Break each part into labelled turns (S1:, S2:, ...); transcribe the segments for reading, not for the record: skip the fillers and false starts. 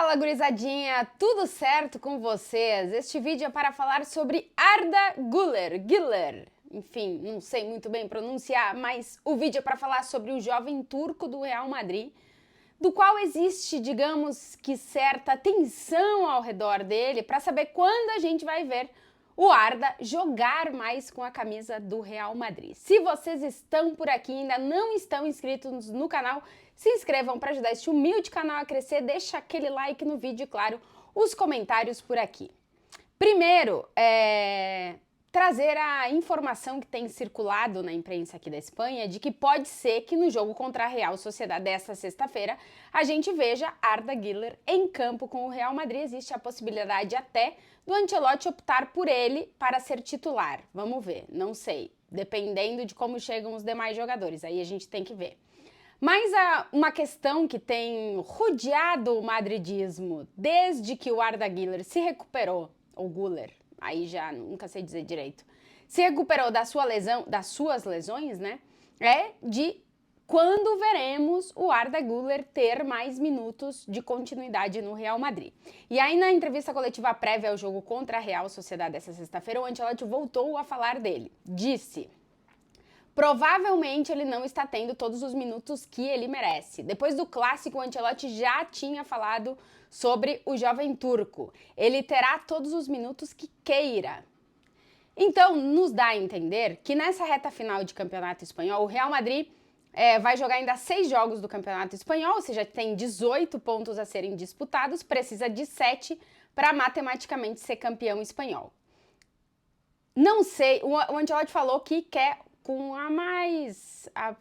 S1: Fala, gurizadinha! Tudo certo com vocês? Este vídeo é para falar sobre Arda Güler. Enfim, não sei muito bem pronunciar, mas o vídeo é para falar sobre o jovem turco do Real Madrid, do qual existe, digamos que, certa tensão ao redor dele para saber quando a gente vai ver o Arda jogar mais com a camisa do Real Madrid. Se vocês estão por aqui e ainda não estão inscritos no canal, se inscrevam para ajudar este humilde canal a crescer, deixa aquele like no vídeo e, claro, os comentários por aqui. Primeiro, trazer a informação que tem circulado na imprensa aqui da Espanha de que pode ser que no jogo contra a Real Sociedad desta sexta-feira a gente veja Arda Güler em campo com o Real Madrid. Existe a possibilidade até do Ancelotti optar por ele para ser titular. Vamos ver, não sei, dependendo de como chegam os demais jogadores, aí a gente tem que ver. Mas uma questão que tem rodeado o madridismo desde que o Arda Güler se recuperou, ou Güler, aí já nunca sei dizer direito, se recuperou das suas lesões, né? É de quando veremos o Arda Güler ter mais minutos de continuidade no Real Madrid. E aí na entrevista coletiva prévia ao jogo contra a Real Sociedad dessa sexta-feira, o Ancelotti voltou a falar dele. Disse: provavelmente ele não está tendo todos os minutos que ele merece. Depois do clássico, o Ancelotti já tinha falado sobre o jovem turco. Ele terá todos os minutos que queira. Então, nos dá a entender que nessa reta final de campeonato espanhol, o Real Madrid vai jogar ainda 6 jogos do campeonato espanhol, ou seja, tem 18 pontos a serem disputados, precisa de 7 para matematicamente ser campeão espanhol. Não sei, o Ancelotti falou que quer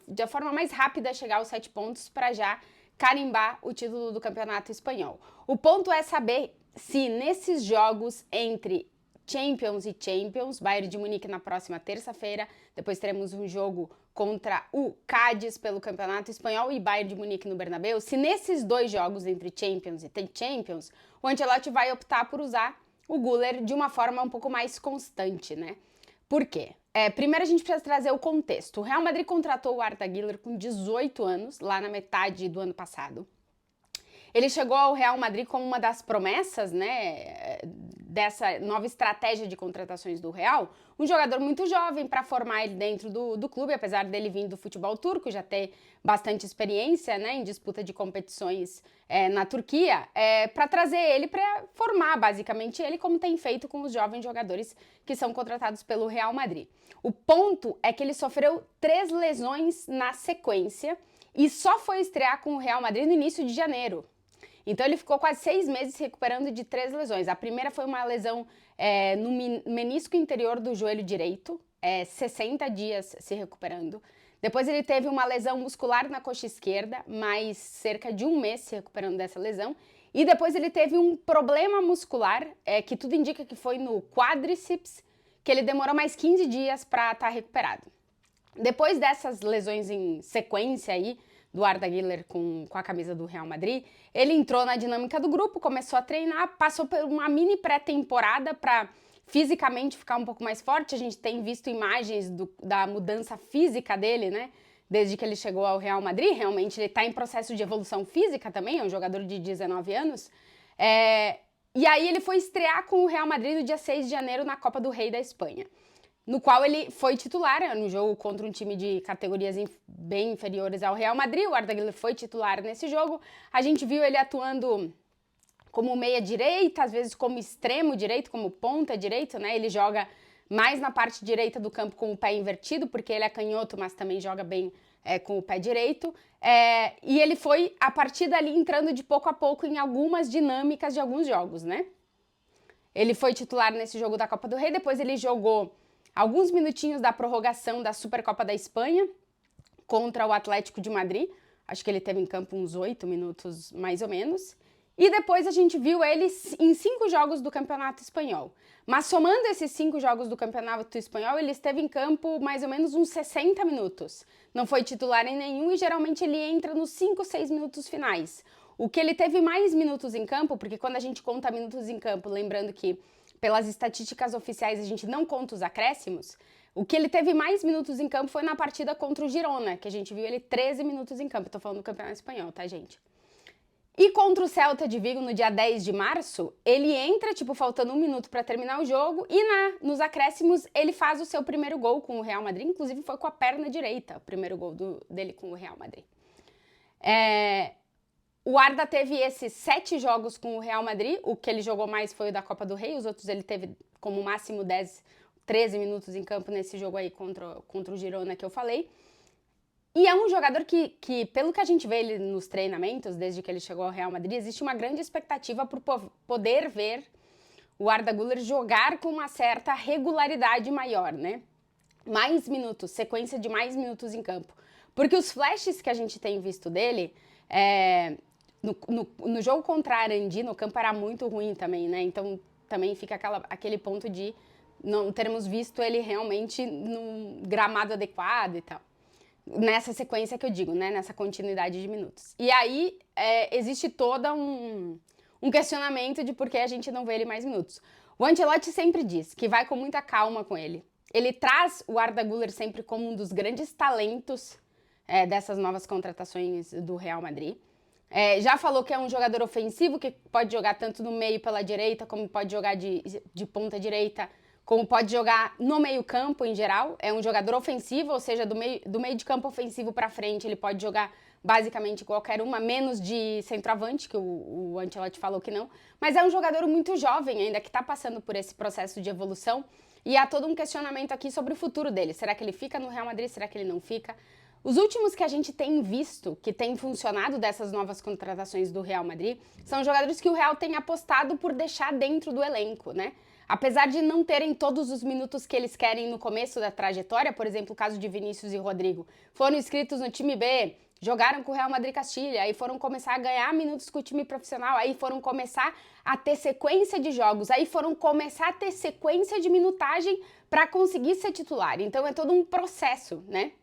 S1: da forma mais rápida chegar aos 7 pontos para já carimbar o título do campeonato espanhol. O ponto é saber se nesses jogos entre Champions e Champions, Bayern de Munique na próxima terça-feira, depois teremos um jogo contra o Cádiz pelo campeonato espanhol e Bayern de Munique no Bernabéu, se nesses 2 jogos entre Champions e Champions, o Ancelotti vai optar por usar o Güler de uma forma um pouco mais constante, né? Por quê? Primeiro a gente precisa trazer o contexto. O Real Madrid contratou o Arda Güler com 18 anos, lá na metade do ano passado. Ele chegou ao Real Madrid como uma das promessas, né, dessa nova estratégia de contratações do Real. Um jogador muito jovem para formar ele dentro do clube, apesar dele vir do futebol turco, já ter bastante experiência, né, em disputa de competições na Turquia, para trazer ele para formar basicamente ele, como tem feito com os jovens jogadores que são contratados pelo Real Madrid. O ponto é que ele sofreu 3 lesões na sequência e só foi estrear com o Real Madrid no início de janeiro. Então ele ficou quase 6 meses se recuperando de 3 lesões. A primeira foi uma lesão no menisco interior do joelho direito, 60 dias se recuperando. Depois ele teve uma lesão muscular na coxa esquerda, mais cerca de 1 mês se recuperando dessa lesão. E depois ele teve um problema muscular, que tudo indica que foi no quadríceps, que ele demorou mais 15 dias para estar recuperado. Depois dessas lesões em sequência aí, do Arda Güler com a camisa do Real Madrid, ele entrou na dinâmica do grupo, começou a treinar, passou por uma mini pré-temporada para fisicamente ficar um pouco mais forte. A gente tem visto imagens da mudança física dele, né? Desde que ele chegou ao Real Madrid, realmente ele está em processo de evolução física também, é um jogador de 19 anos. E aí ele foi estrear com o Real Madrid no dia 6 de janeiro na Copa do Rei da Espanha, no qual ele foi titular no jogo contra um time de categorias bem inferiores ao Real Madrid. O Arda Güler foi titular nesse jogo. A gente viu ele atuando como meia-direita, às vezes como extremo direito, como ponta direito, né? Ele joga mais na parte direita do campo com o pé invertido, porque ele é canhoto, mas também joga bem com o pé direito. E ele foi, a partir dali, entrando de pouco a pouco em algumas dinâmicas de alguns jogos, né? Ele foi titular nesse jogo da Copa do Rei, depois ele jogou alguns minutinhos da prorrogação da Supercopa da Espanha contra o Atlético de Madrid. Acho que ele teve em campo uns 8 minutos, mais ou menos. E depois a gente viu ele em 5 jogos do Campeonato Espanhol. Mas somando esses 5 jogos do Campeonato Espanhol, ele esteve em campo mais ou menos uns 60 minutos. Não foi titular em nenhum e geralmente ele entra nos 5, 6 minutos finais. O que ele teve mais minutos em campo, porque quando a gente conta minutos em campo, lembrando que pelas estatísticas oficiais a gente não conta os acréscimos, o que ele teve mais minutos em campo foi na partida contra o Girona, que a gente viu ele 13 minutos em campo. Eu tô falando do Campeonato Espanhol, tá, gente? E contra o Celta de Vigo, no dia 10 de março, ele entra, faltando 1 minuto para terminar o jogo, e nos acréscimos ele faz o seu primeiro gol com o Real Madrid, inclusive foi com a perna direita, o primeiro gol dele com o Real Madrid. O Arda teve esses 7 jogos com o Real Madrid, o que ele jogou mais foi o da Copa do Rei, os outros ele teve como máximo 13 minutos em campo nesse jogo aí contra o Girona que eu falei. E é um jogador que, pelo que a gente vê ele nos treinamentos, desde que ele chegou ao Real Madrid, existe uma grande expectativa por poder ver o Arda Güler jogar com uma certa regularidade maior, né? Mais minutos, sequência de mais minutos em campo. Porque os flashes que a gente tem visto dele, no jogo contra a Arandi, no campo era muito ruim também, né? Então também fica aquele ponto de não termos visto ele realmente num gramado adequado e tal. Nessa sequência que eu digo, né? Nessa continuidade de minutos. E aí existe todo um questionamento de por que a gente não vê ele mais minutos. O Ancelotti sempre diz que vai com muita calma com ele. Ele traz o Arda Güler sempre como um dos grandes talentos dessas novas contratações do Real Madrid. Já falou que é um jogador ofensivo, que pode jogar tanto no meio pela direita, como pode jogar de ponta direita, como pode jogar no meio campo em geral. É um jogador ofensivo, ou seja, do meio de campo ofensivo para frente, ele pode jogar basicamente qualquer uma, menos de centroavante, que o Ancelotti falou que não. Mas é um jogador muito jovem ainda, que está passando por esse processo de evolução. E há todo um questionamento aqui sobre o futuro dele. Será que ele fica no Real Madrid? Será que ele não fica? Os últimos que a gente tem visto, que tem funcionado dessas novas contratações do Real Madrid, são jogadores que o Real tem apostado por deixar dentro do elenco, né? Apesar de não terem todos os minutos que eles querem no começo da trajetória, por exemplo, o caso de Vinícius e Rodrigo, foram inscritos no time B, jogaram com o Real Madrid Castilha, aí foram começar a ganhar minutos com o time profissional, aí foram começar a ter sequência de jogos, aí foram começar a ter sequência de minutagem para conseguir ser titular. Então é todo um processo, né?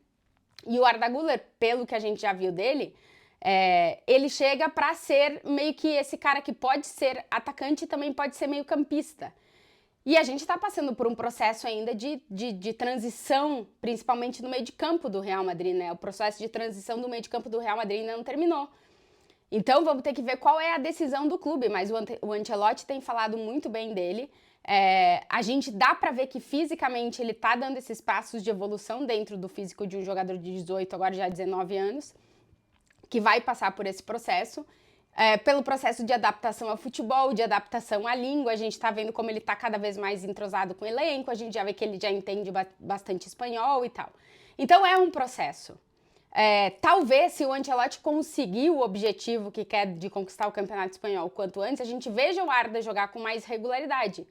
S1: E o Arda Güler, pelo que a gente já viu dele, ele chega para ser meio que esse cara que pode ser atacante e também pode ser meio campista. E a gente está passando por um processo ainda de transição, principalmente no meio de campo do Real Madrid, né? O processo de transição do meio de campo do Real Madrid ainda não terminou. Então vamos ter que ver qual é a decisão do clube, mas o Ancelotti tem falado muito bem dele. A gente dá para ver que fisicamente ele tá dando esses passos de evolução dentro do físico de um jogador de 18, agora já 19 anos, que vai passar por esse processo. Pelo processo de adaptação ao futebol, de adaptação à língua, a gente está vendo como ele está cada vez mais entrosado com o elenco, a gente já vê que ele já entende bastante espanhol e tal. Então é um processo. Talvez, se o Ancelotti conseguir o objetivo que quer de conquistar o Campeonato Espanhol quanto antes, a gente veja o Arda jogar com mais regularidade.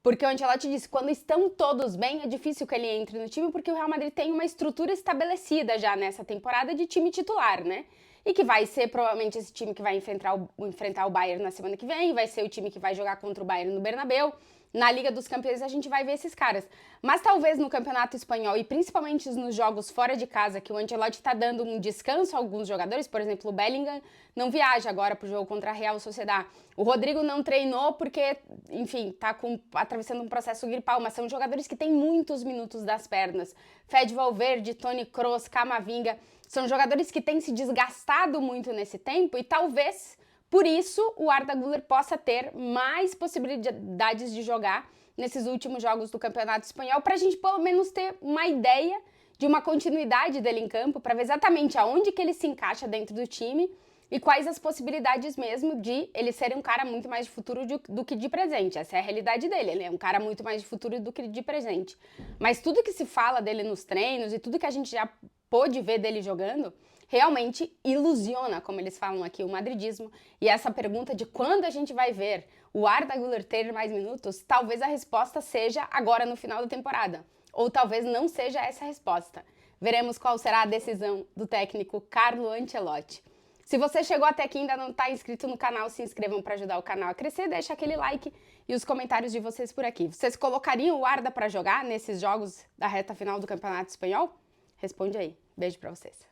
S1: Porque o Ancelotti disse que quando estão todos bem, é difícil que ele entre no time, porque o Real Madrid tem uma estrutura estabelecida já nessa temporada de time titular, né? E que vai ser provavelmente esse time que vai enfrentar o Bayern na semana que vem, vai ser o time que vai jogar contra o Bayern no Bernabéu. Na Liga dos Campeões a gente vai ver esses caras. Mas talvez no Campeonato Espanhol e principalmente nos jogos fora de casa, que o Ancelotti está dando um descanso a alguns jogadores, por exemplo, o Bellingham não viaja agora para o jogo contra a Real Sociedad. O Rodrigo não treinou porque, enfim, está atravessando um processo gripal, mas são jogadores que têm muitos minutos das pernas. Fede Valverde, Toni Kroos, Camavinga, são jogadores que têm se desgastado muito nesse tempo e talvez por isso o Arda Güler possa ter mais possibilidades de jogar nesses últimos jogos do Campeonato Espanhol, para a gente pelo menos ter uma ideia de uma continuidade dele em campo, para ver exatamente aonde que ele se encaixa dentro do time e quais as possibilidades mesmo de ele ser um cara muito mais de futuro do que de presente. Essa é a realidade dele, ele é um cara muito mais de futuro do que de presente. Mas tudo que se fala dele nos treinos e tudo que a gente já pôde ver dele jogando, realmente ilusiona, como eles falam aqui, o madridismo. E essa pergunta de quando a gente vai ver o Arda Güler ter mais minutos, talvez a resposta seja agora no final da temporada. Ou talvez não seja essa a resposta. Veremos qual será a decisão do técnico Carlo Ancelotti. Se você chegou até aqui e ainda não está inscrito no canal, se inscrevam para ajudar o canal a crescer, deixa aquele like e os comentários de vocês por aqui. Vocês colocariam o Arda para jogar nesses jogos da reta final do Campeonato Espanhol? Responde aí. Beijo para vocês.